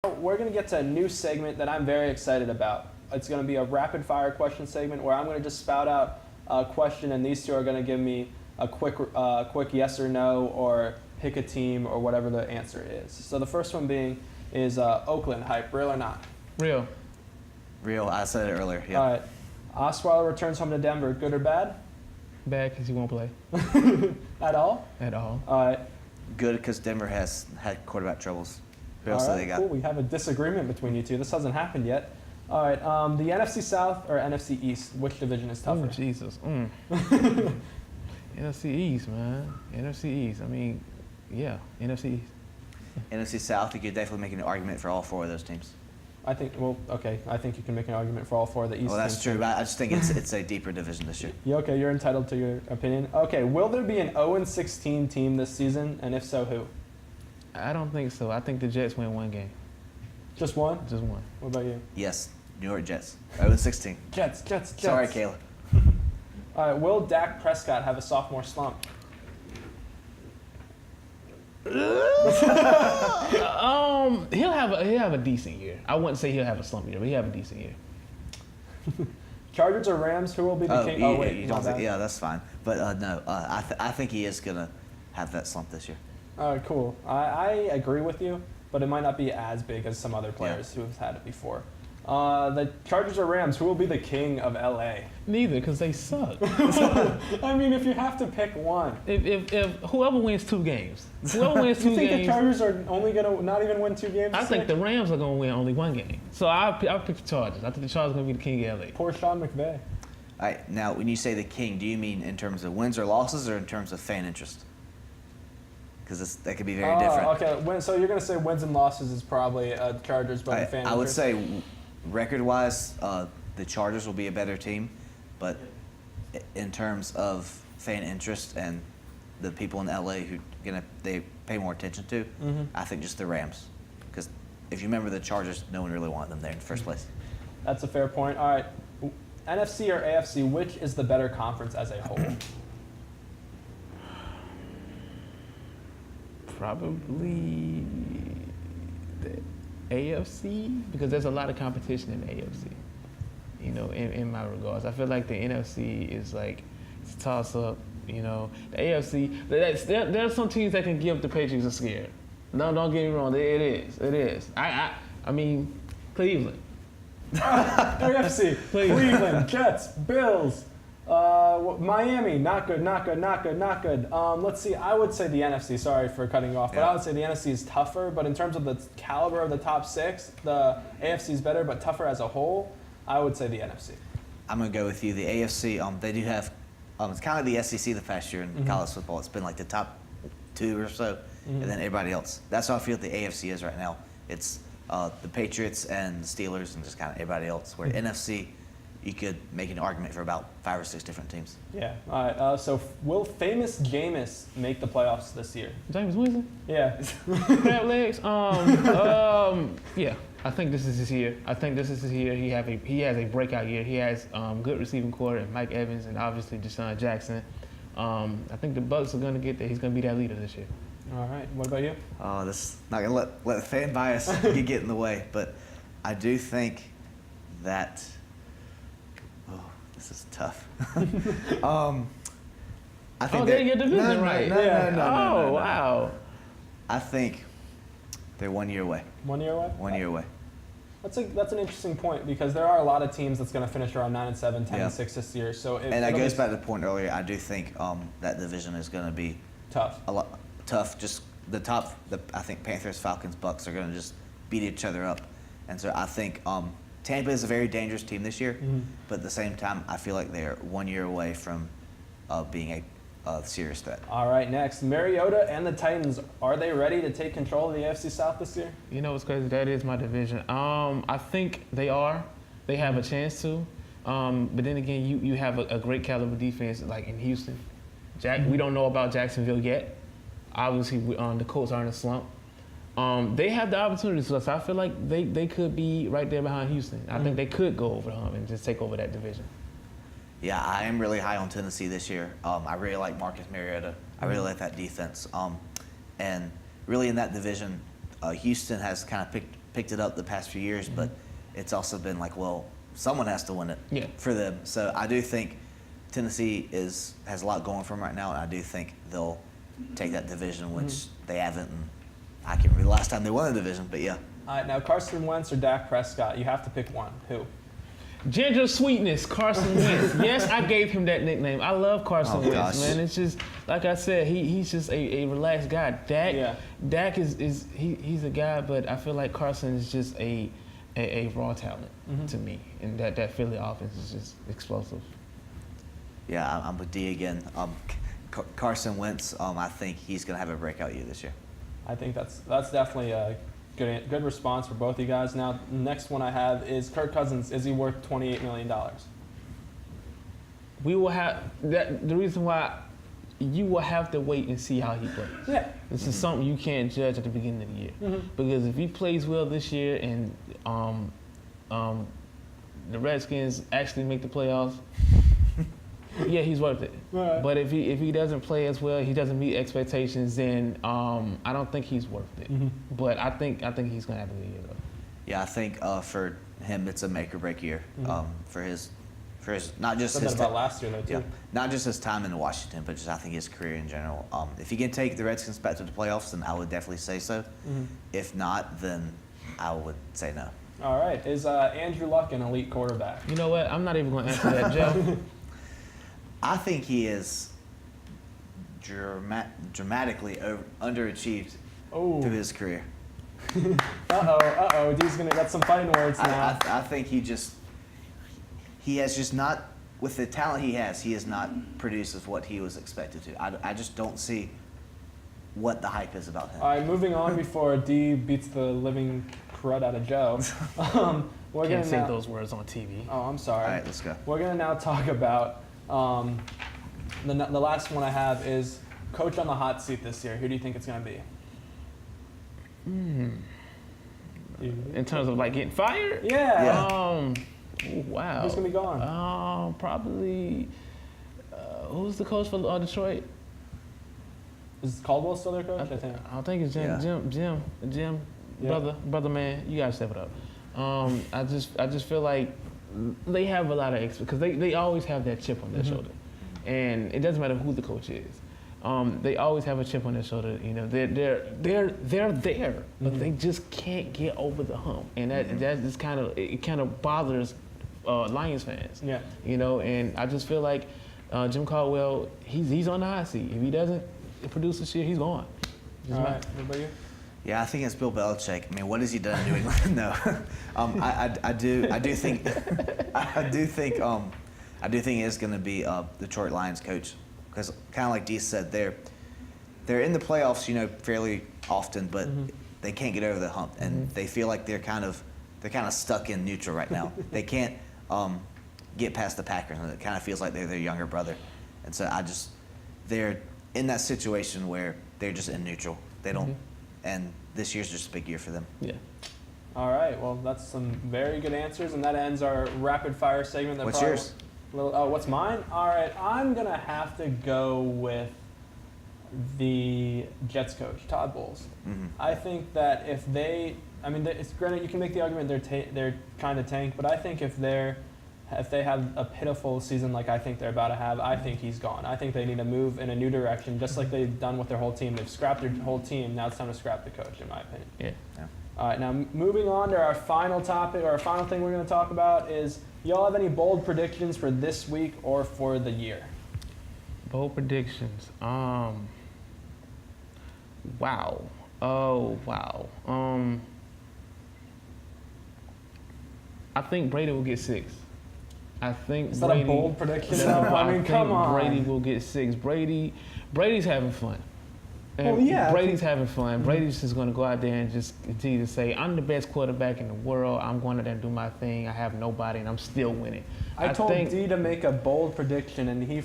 We're going to get to a new segment that I'm very excited about. It's going to be a rapid fire question segment where I'm going to just spout out a question, and these two are going to give me a quick yes or no, or pick a team, or whatever the answer is. So the first one being is Oakland hype, real or not? Real. Real. I said it earlier. Yeah. All right. Osweiler returns home to Denver, good or bad? Bad because he won't play. At all? At all. All right. Good because Denver has had quarterback troubles. Who All else right, do they got? cool. We have a disagreement between you two. This hasn't happened yet. All right. The NFC South or NFC East? Which division is tougher? Oh, Jesus. NFC East, man. NFC East. I mean, yeah, NFC East. NFC South, you could definitely make an argument for all four of those teams. I think. Well, okay. I think you can make an argument for all four of the East. Well, that's teams. true, but I just think it's a deeper division this year. Yeah, okay. You're entitled to your opinion. Okay. Will there be an 0-16 team this season, and if so, who? I don't think so. I think the Jets win one game. Just one? Just one. What about you? Yes, New York Jets. 0-16. Jets. Sorry, Kayla. All right. Will Dak Prescott have a sophomore slump? He'll have a decent year. I wouldn't say he'll have a slump year, but he'll have a decent year. Chargers or Rams? Who will be the king? You don't think, yeah, that's fine. But no, I think he is gonna have that slump this year. All right, cool. I agree with you, but it might not be as big as some other players who have had it before. The Chargers or Rams? Who will be the king of LA? Neither, because they suck. I mean, if you have to pick one. If whoever wins 2 games, whoever wins 2 You think games, the Chargers are only gonna not even win 2 games? I think the Rams are gonna win only 1 game. So I'll pick the Chargers. I think the Chargers are gonna be the king of LA. Poor Sean McVay. All right, now when you say the king, do you mean in terms of wins or losses, or in terms of fan interest? Because that could be very different. Okay, so you're gonna say wins and losses is probably the Chargers, but the fan I would interest? say record-wise, the Chargers will be a better team, but in terms of fan interest and the people in LA who they pay more attention to, I think just the Rams. Because if you remember the Chargers, no one really wanted them there in the first place. That's a fair point. All right, NFC or AFC? Which is the better conference as a whole? Probably the AFC, because there's a lot of competition in the AFC. You know, in my regards, I feel like the NFC is like it's a toss-up. You know, the AFC. There are some teams that can give the Patriots a scare. No, don't get me wrong. It is. I mean, Cleveland. AFC. Cleveland, Jets, Bills. Miami, not good. Let's see, I would say the NFC, sorry for cutting you off, but I would say the NFC is tougher, but in terms of the caliber of the top 6, the AFC is better, but tougher as a whole, I would say the NFC. I'm going to go with you. The AFC, they do have, it's kind of the SEC the past year in college football. It's been like the top 2 or so, and then everybody else. That's how I feel the AFC is right now. It's the Patriots and the Steelers and just kind of everybody else, where NFC, you could make an argument for about 5 or 6 different teams. Yeah. All right. So will famous Jameis make the playoffs this year? James Winston? Yeah. Crab legs? Yeah. I think this is his year. He has a breakout year. He has good receiving core and Mike Evans and obviously Deshaun Jackson. I think the Bucs are going to get there. He's going to be that leader this year. All right. What about you? Oh, this not going to let the fan bias get in the way, but I do think that. Oh, this is tough. I think they're your division, right? No. Wow. I think they're 1 year away. 1 year away? 1 year away. That's an interesting point because there are a lot of teams that's going to finish around 9-7, 10-6 this year. So and that goes back to the point earlier. I do think that division is going to be tough. A lot tough. Just I think Panthers, Falcons, Bucks are going to just beat each other up, and so I think Tampa is a very dangerous team this year. But at the same time, I feel like they're 1 year away from being a serious threat. All right, next, Mariota and the Titans. Are they ready to take control of the AFC South this year? You know what's crazy? That is my division. I think they are. They have a chance to. But then again, you have a great caliber defense like in Houston. We don't know about Jacksonville yet. Obviously, the Colts are in a slump. They have the opportunity, so I feel like they could be right there behind Houston. I think they could go over the hump and just take over that division. Yeah, I am really high on Tennessee this year. I really like Marcus Mariota. I really like that defense. And really in that division, Houston has kind of picked it up the past few years, but it's also been like, well, someone has to win it for them. So I do think Tennessee has a lot going for them right now, and I do think they'll take that division, which they haven't. And I can't remember the last time they won a division, but yeah. All right, now Carson Wentz or Dak Prescott? You have to pick one. Who? Ginger Sweetness, Carson Wentz. Yes, I gave him that nickname. I love Carson Wentz, man. It's just, like I said, he's just a relaxed guy. Dak is he's a guy, but I feel like Carson is just a raw talent to me. And that Philly offense is just explosive. Yeah, I'm with D again. Carson Wentz, I think he's going to have a breakout year this year. I think that's definitely a good response for both of you guys. Now, the next one I have is Kirk Cousins. Is he worth $28 million? We will have that. The reason why you will have to wait and see how he plays. Yeah. This is something you can't judge at the beginning of the year because if he plays well this year and the Redskins actually make the playoffs, yeah, he's worth it. Right. But if he doesn't play as well, he doesn't meet expectations, then I don't think he's worth it. But I think he's gonna have a good year though. Yeah, I think for him it's a make or break year. For his not just Said his that about last year though too. yeah, not just his time in Washington, but just I think his career in general. If he can take the Redskins back to the playoffs, then I would definitely say so. If not, then I would say no. All right. Is Andrew Luck an elite quarterback? You know what? I'm not even gonna answer that, Joe. I think he is dramatically underachieved through his career. D's gonna get some fighting words now. I think he has just not, with the talent he has not produced as what he was expected to. I just don't see what the hype is about him. All right, moving on before D beats the living crud out of Joe. We're Can't gonna say now, those words on TV. Oh, I'm sorry. All right, let's go. We're gonna now talk about the last one I have is coach on the hot seat this year. Who do you think it's gonna be? In terms of like getting fired? Yeah. Wow. Who's gonna be gone? Probably. Who's the coach for Detroit? Is Caldwell still their coach? I think it's Jim. Yeah. brother man, you gotta step it up. I just feel like they have a lot of because they always have that chip on their shoulder, and it doesn't matter who the coach is. They always have a chip on their shoulder. You know, they're there, but they just can't get over the hump, and that just kind of bothers Lions fans. Yeah. You know, and I just feel like Jim Caldwell, he's on the hot seat. If he doesn't produce this year, he's gone. All right. What about you? Yeah, I think it's Bill Belichick. I mean, what has he done in New England? No, I do think it is going to be Detroit Lions coach, because kind of like Dee said, they're in the playoffs, you know, fairly often, but they can't get over the hump, and they feel like they're kind of stuck in neutral right now. They can't get past the Packers, and it kind of feels like they're their younger brother, and so they're in that situation where they're just in neutral. They don't. And this year's just a big year for them. Yeah. All right. Well, that's some very good answers, and that ends our rapid fire segment. What's yours? What's mine? All right. I'm gonna have to go with the Jets coach, Todd Bowles. I think that if it's granted you can make the argument they're kind of tanked, but I think if they have a pitiful season like I think they're about to have, I think he's gone. I think they need to move in a new direction, just like they've done with their whole team. They've scrapped their whole team. Now it's time to scrap the coach, in my opinion. Yeah. All right, now moving on to our final topic, or our final thing we're going to talk about is, y'all have any bold predictions for this week or for the year? Bold predictions. Wow. Oh, wow. I think Brady will get 6. I think Is that Brady, a bold prediction? No, I mean, come on. Brady will get 6. Brady's having fun. And Well, yeah. Brady's having fun. Brady's just going to go out there and just continue to say, I'm the best quarterback in the world. I'm going out there and do my thing. I have nobody, and I'm still winning. I told D to make a bold prediction, and he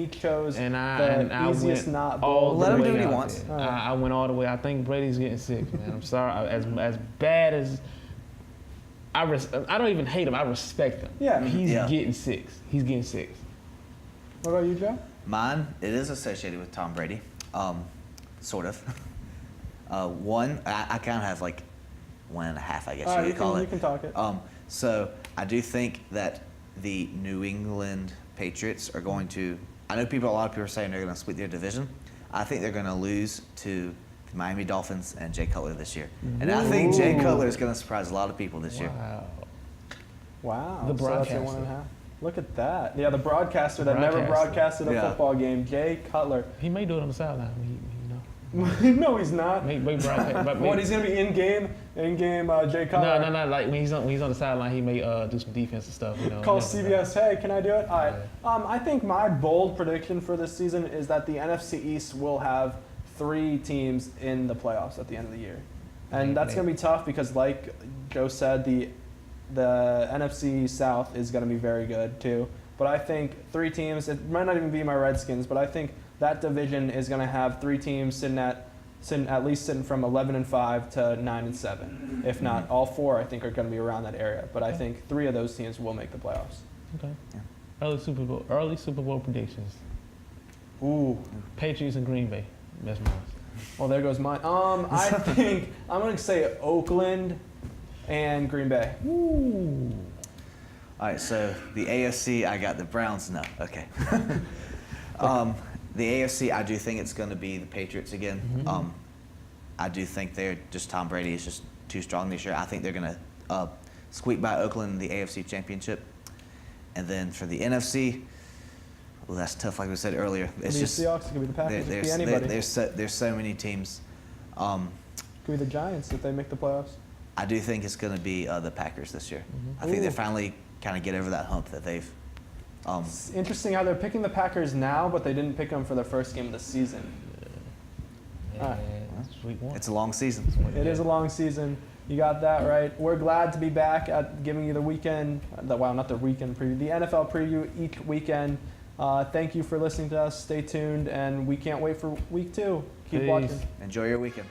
chose the easiest not bold. Let him do what he out wants. there. I went all the way. I think Brady's getting 6, man. I'm sorry. As bad as I don't even hate him. I respect him. Yeah. He's getting 6. He's getting 6. What about you, Joe? Mine, it is associated with Tom Brady, sort of. One, I kind of have like 1.5, I guess All right, you could call it. You can talk it. So I do think that the New England Patriots are going to. I know a lot of people are saying they're going to split their division. I think they're going to lose to the Miami Dolphins and Jay Cutler this year. And I think Jay Cutler is going to surprise a lot of people this year. Wow. The broadcaster. So that's a 1.5. Look at that. Yeah, the broadcaster that never broadcasted a football game, Jay Cutler. He may do it on the sideline. No, he's not. What, he's going to be in-game Jay Cutler? No. Like when he's on the sideline, he may do some defensive stuff. Call CBS, hey, can I do it? All right. I think my bold prediction for this season is that the NFC East will have 3 teams in the playoffs at the end of the year. And that's going to be tough because, like Joe said, the NFC South is going to be very good too. But I think 3 teams, it might not even be my Redskins, but I think that division is going to have 3 teams sitting from 11-5 to 9-7. If not, all 4 I think are going to be around that area. But I think 3 of those teams will make the playoffs. Okay. Yeah. Early Super Bowl predictions. Ooh. Patriots and Green Bay. That's mine. Well, there goes mine. I think I'm going to say Oakland and Green Bay. Ooh. All right, so the AFC, I got the Browns. No, okay. The AFC, I do think it's going to be the Patriots again. Mm-hmm. I do think Tom Brady is just too strong this year. I think they're going to squeak by Oakland in the AFC Championship. And then for the NFC, well, that's tough, like we said earlier. It's just the Seahawks. It could be the Packers. It could be anybody. There's so many teams. Could be the Giants if they make the playoffs. I do think it's going to be the Packers this year. Mm-hmm. I think they finally kind of get over that hump that they've. It's interesting how they're picking the Packers now, but they didn't pick them for their first game of the season. It's a long season. It is a long season. You got that right. We're glad to be back at giving you the weekend. Not the weekend preview. The NFL preview each weekend. Thank you for listening to us. Stay tuned, and we can't wait for week 2. Keep watching. Enjoy your weekend.